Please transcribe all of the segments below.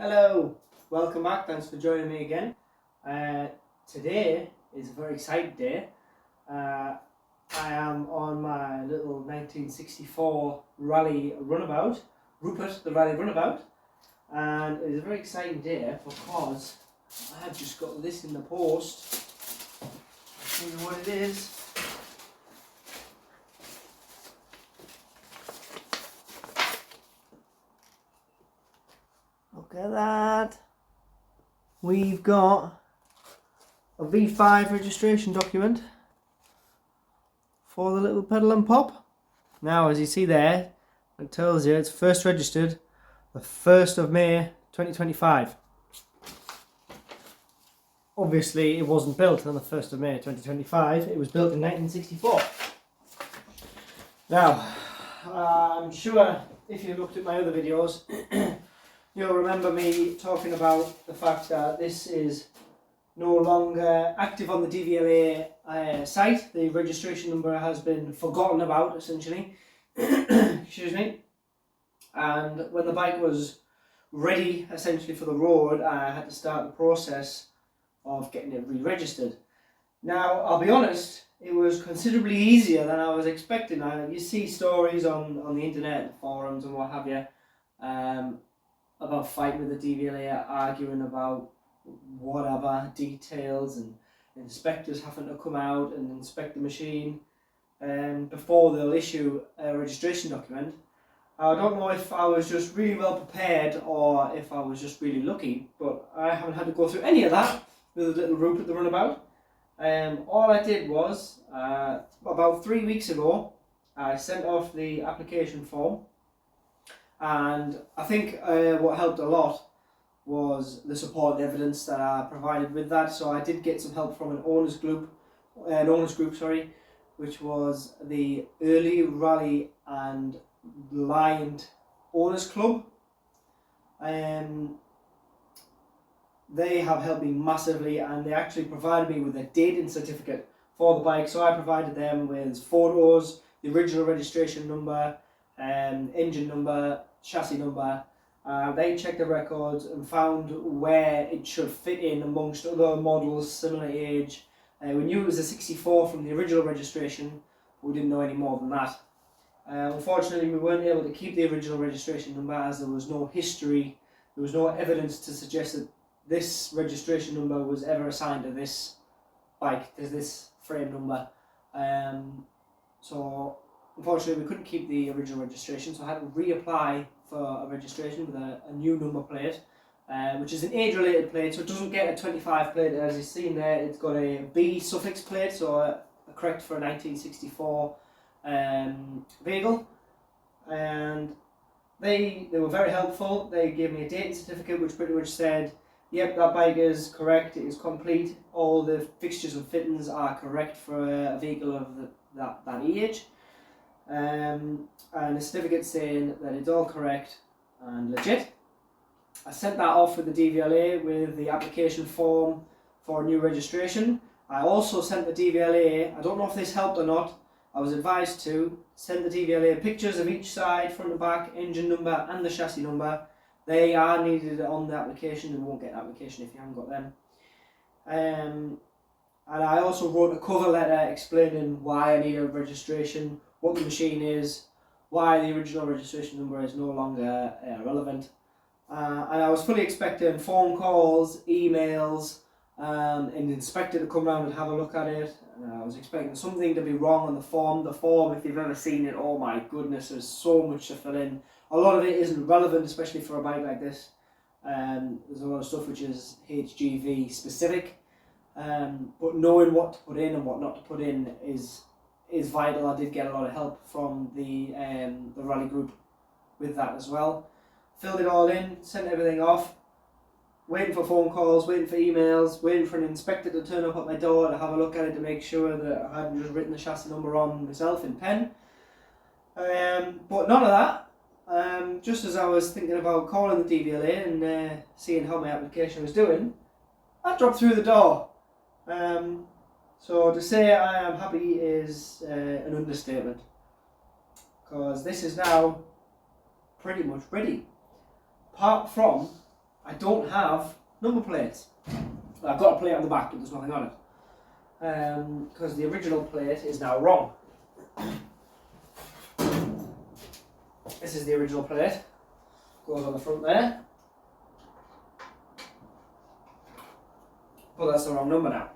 Hello, welcome back, thanks for joining me again. Today is a very exciting day. I am on my little 1964 Raleigh Runabout, Rupert the Raleigh Runabout, and it is a very exciting day because I have just got this in the post. I'll show you what it is. Look at that. We've got a V5 registration document for the little pedal and pop. Now, as you see there, it tells you it's first registered the 1st of May 2025. Obviously, it wasn't built on the 1st of May 2025. It was built in 1964. Now, I'm sure if you looked at my other videos, you'll remember me talking about the fact that this is no longer active on the DVLA site. The registration number has been forgotten about, essentially. Excuse me. And when the bike was ready, essentially, for the road, I had to start the process of getting it re-registered. Now, I'll be honest, it was considerably easier than I was expecting. You see stories on the internet, forums and what have you, about fighting with the DVLA, arguing about whatever details, and inspectors having to come out and inspect the machine before they'll issue a registration document. I don't know if I was just really well prepared or if I was just really lucky, but I haven't had to go through any of that with a little Rupert the Runabout. All I did was, about 3 weeks ago, I sent off the application form. And I think what helped a lot was the support evidence that I provided with that. So I did get some help from an owners group, which was the Early Raleigh and Blind Owners Club. They have helped me massively, and they actually provided me with a dating certificate for the bike. So I provided them with photos, the original registration number, engine number, chassis number. They checked the records and found where it should fit in amongst other models similar age. We knew it was a 64 from the original registration, but we didn't know any more than that. Unfortunately, we weren't able to keep the original registration number as there was no history, there was no evidence to suggest that this registration number was ever assigned to this bike, to this frame number. So unfortunately, we couldn't keep the original registration, so I had to reapply for a registration with a new number plate, which is an age-related plate, so it doesn't get a 25 plate. As you've seen there, it's got a B suffix plate, so a correct for a 1964 vehicle. And they were very helpful. They gave me a dating certificate which pretty much said, yep, that bike is correct, it is complete, all the fixtures and fittings are correct for a vehicle of that age. And a certificate saying that it's all correct and legit. I sent that off with the DVLA with the application form for a new registration. I also sent the DVLA, I don't know if this helped or not, I was advised to send the DVLA pictures of each side, front and back, engine number and the chassis number. They are needed on the application. You won't get an application if you haven't got them. And I also wrote a cover letter explaining why I need a registration, what the machine is, why the original registration number is no longer relevant. And I was fully expecting phone calls, emails, and an inspector to come round and have a look at it. I was expecting something to be wrong on the form. The form, if you've ever seen it, oh my goodness, there's so much to fill in. A lot of it isn't relevant, especially for a bike like this. There's a lot of stuff which is HGV specific. But knowing what to put in and what not to put in is vital. I did get a lot of help from the Raleigh group with that as well. Filled it all in, sent everything off, waiting for phone calls, waiting for emails, waiting for an inspector to turn up at my door to have a look at it to make sure that I hadn't just written the chassis number on myself in pen. But none of that. Just as I was thinking about calling the DVLA and seeing how my application was doing, I dropped through the door. So to say I am happy is an understatement, because this is now pretty much ready. Apart from I don't have number plates. I've got a plate on the back, but there's nothing on it. Because the original plate is now wrong. This is the original plate. Goes on the front there. But that's the wrong number now.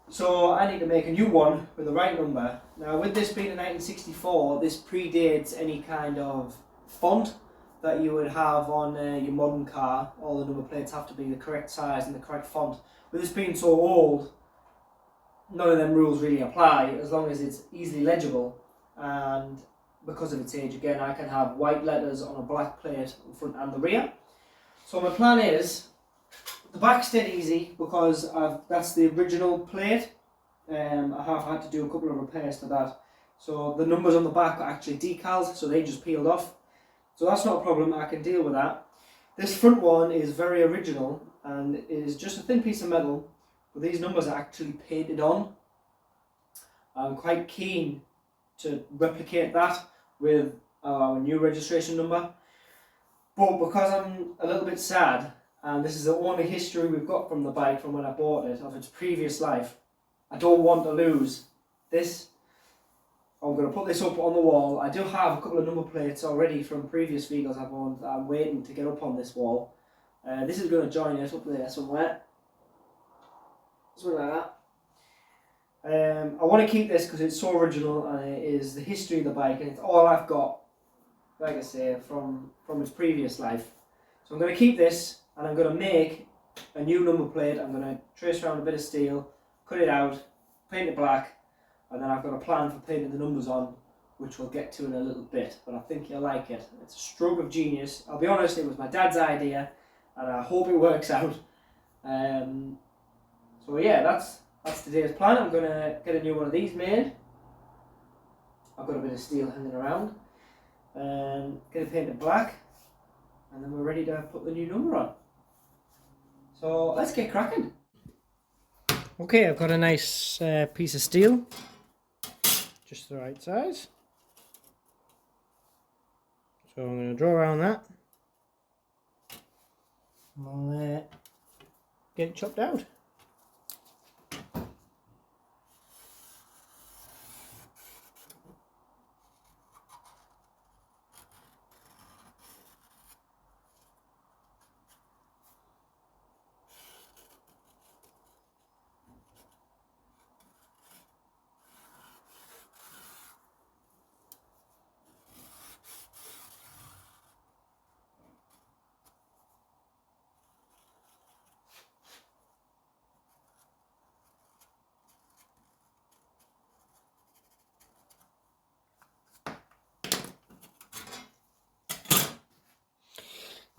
So I need to make a new one with the right number. Now with this being a 1964, this predates any kind of font that you would have on your modern car. All the number plates have to be the correct size and the correct font. With this being so old, none of them rules really apply as long as it's easily legible, and because of its age again, I can have white letters on a black plate in front and the rear. So my plan is, the back's dead easy because that's the original plate. I have had to do a couple of repairs to that. So the numbers on the back are actually decals, so they just peeled off. So that's not a problem, I can deal with that. This front one is very original and is just a thin piece of metal, but these numbers are actually painted on. I'm quite keen to replicate that with our new registration number. But because I'm a little bit sad, and this is the only history we've got from the bike from when I bought it, of its previous life, I don't want to lose this. I'm going to put this up on the wall. I do have a couple of number plates already from previous vehicles I've owned that I'm waiting to get up on this wall. This is going to join it up there somewhere. Something like that. I want to keep this because it's so original and it is the history of the bike and it's all I've got, like I say, from its previous life. So I'm going to keep this and I'm going to make a new number plate. I'm going to trace around a bit of steel, cut it out, paint it black, and then I've got a plan for painting the numbers on, which we'll get to in a little bit, but I think you'll like it. It's a stroke of genius. I'll be honest, it was my dad's idea and I hope it works out. So yeah, that's today's plan. I'm going to get a new one of these made. I've got a bit of steel hanging around. Get it painted black, and then we're ready to put the new number on. So let's get cracking. Okay, I've got a nice piece of steel, just the right size. So I'm going to draw around that. I'll get it chopped out.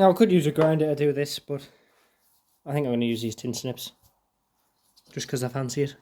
Now I could use a grinder to do this, but I think I'm going to use these tin snips, just because I fancy it.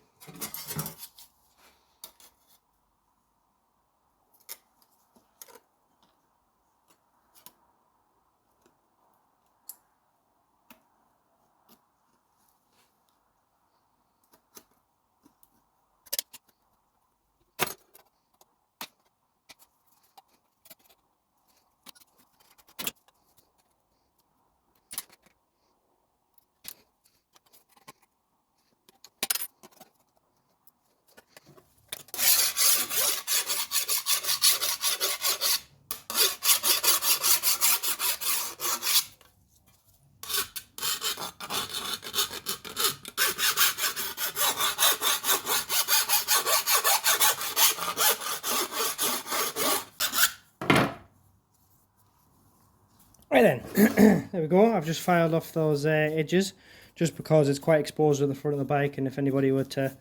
Right then, there we go. I've just filed off those edges, just because it's quite exposed at the front of the bike, and if anybody were to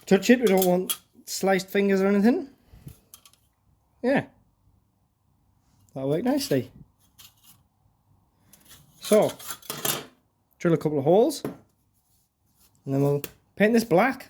touch it, we don't want sliced fingers or anything. Yeah, that'll work nicely. So, drill a couple of holes, and then we'll paint this black.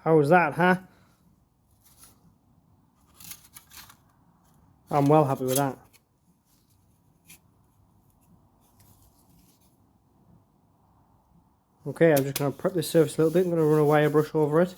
How was that, huh? I'm well happy with that. Okay, I'm just going to prep this surface a little bit. I'm going to run a wire brush over it.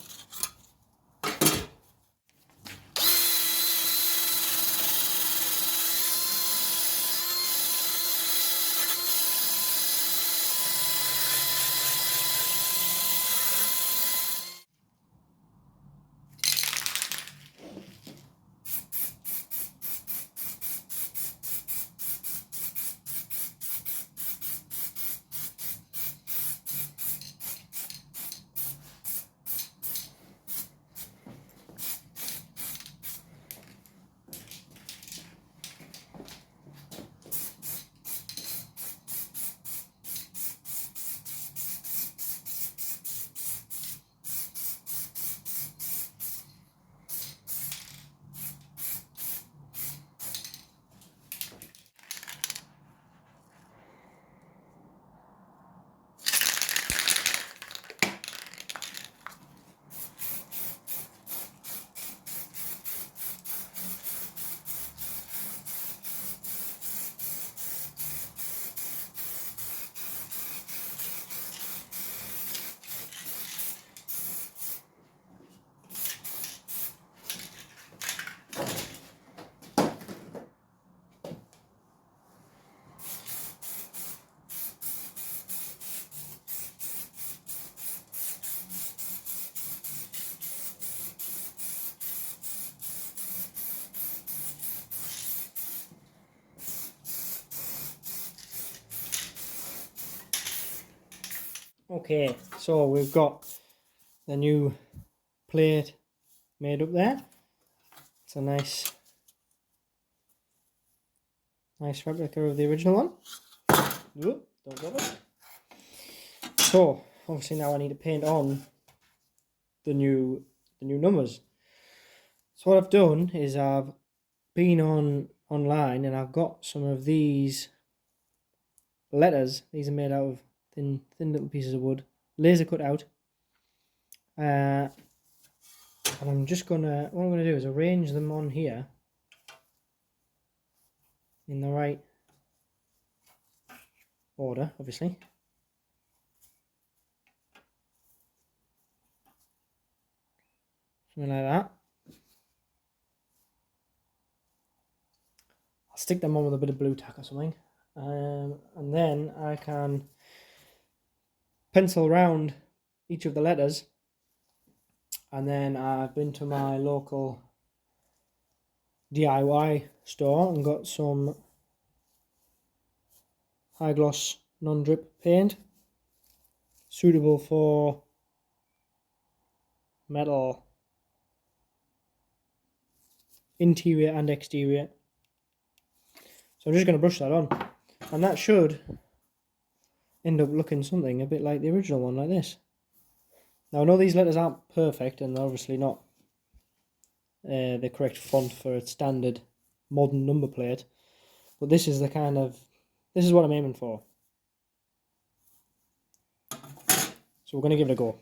Okay, so we've got the new plate made up there. It's a nice replica of the original one. Whoop, don't drop it. So obviously now I need to paint on the new numbers. So what I've done is I've been online and I've got some of these letters. These are made out of thin little pieces of wood, laser cut out. And I'm just gonna, what I'm gonna do is arrange them on here in the right order, obviously. Something like that. I'll stick them on with a bit of blue tack or something. And then I can pencil round each of the letters. And then I've been to my local DIY store and got some high gloss non-drip paint suitable for metal interior and exterior. So I'm just going to brush that on, and that should end up looking something a bit like the original one, like this. Now I know these letters aren't perfect and they're obviously not the correct font for a standard modern number plate, but this is the kind of, this is what I'm aiming for. So we're going to give it a go.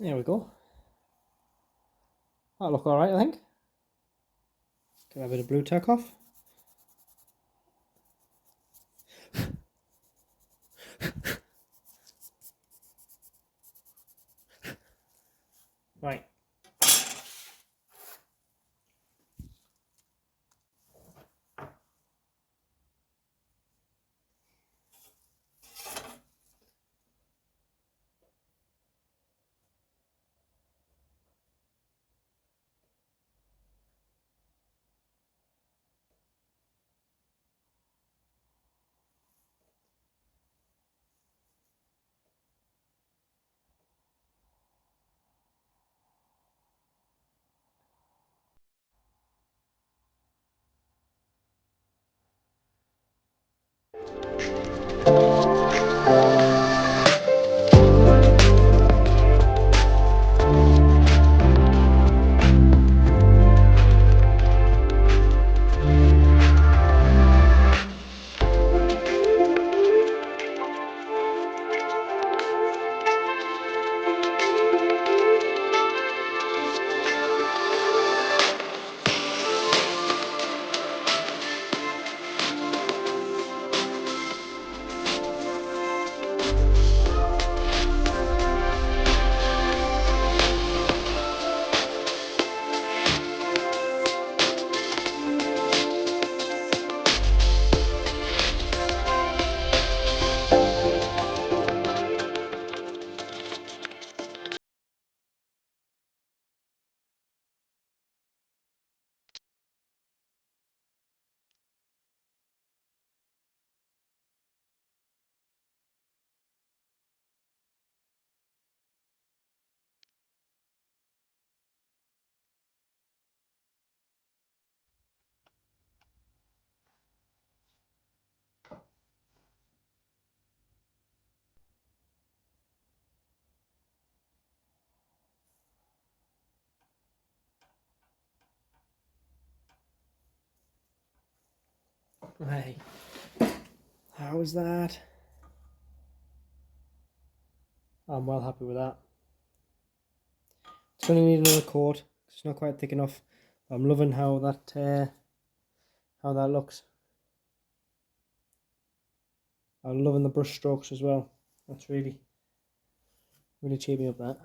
There we go. That'll look alright, I think. Get a bit of blue tack off. Right. Hey, how was that? I'm well happy with that. It's going to need another coat. It's not quite thick enough. I'm loving how that looks. I'm loving the brush strokes as well. That's really cheered me up, that.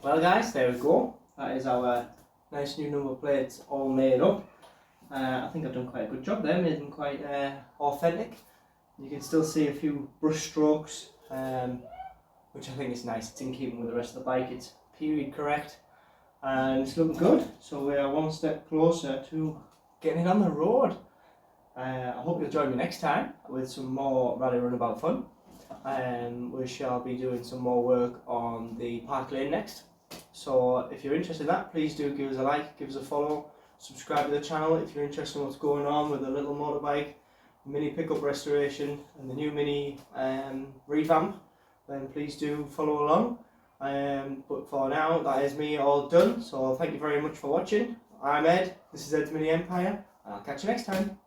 Well guys, there we go. That is our nice new number plates all made up. I think I've done quite a good job there, made them quite authentic. You can still see a few brush strokes, which I think is nice. It's in keeping with the rest of the bike. It's period correct and it's looking good. So we are one step closer to getting it on the road. I hope you'll join me next time with some more Rally Runabout fun. We shall be doing some more work on the Park Lane next. So if you're interested in that, please do give us a like, give us a follow, subscribe to the channel if you're interested in what's going on with the little motorbike, mini pickup restoration and the new mini revamp, then please do follow along. But for now, that is me all done, so thank you very much for watching. I'm Ed, this is Ed's Mini Empire, and I'll catch you next time.